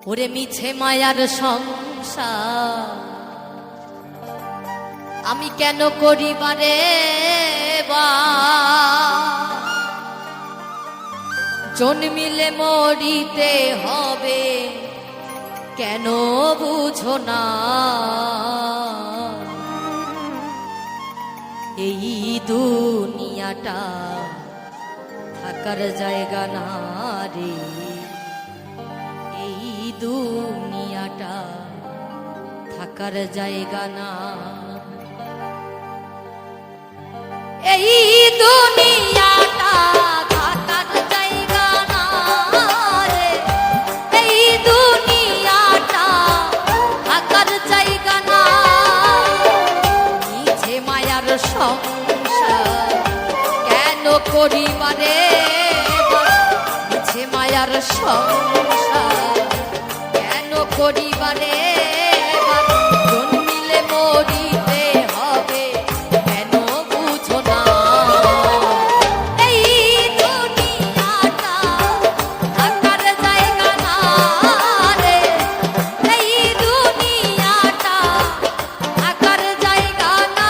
ওরে মিছে মায়ার সংসার আমি কেন করিবারে বা জন্মিলে মরিতে হবে কেন বুঝো না এই দুনিয়াটা থাকার জায়গা না রে এই দুনিয়াটা থাকার জায়গা না এই দুনিয়াটা থাকার জায়গা না রে এই দুনিয়াটা থাকার জায়গা না মিছে মায়ার সংসার কেন করিবারে মিছে মায়ার সংসার কেন করিবারে জন্মিলে মরিতে হবে কেন বুঝো না এই দুনিয়াটা থাকার জায়গা না রে এই দুনিয়াটা থাকার জায়গা না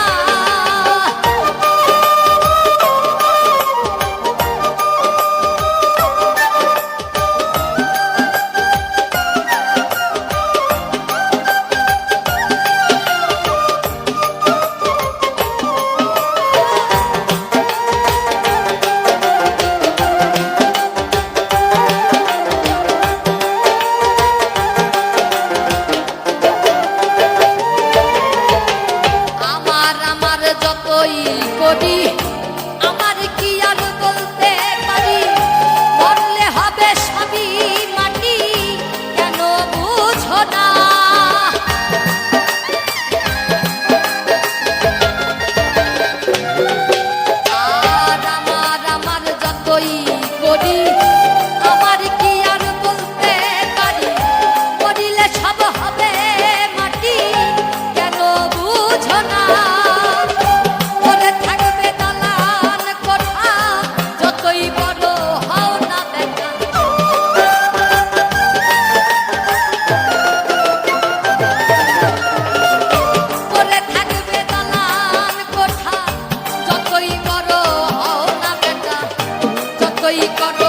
করি আমার কি আর বলতে পারি মরলে হবে সবই মাটি কেন বুঝো না আর আমার যতই করি আমার কি আর বলতে পারি মরিলে সব হবে মাটি কেন বুঝো না যতই করো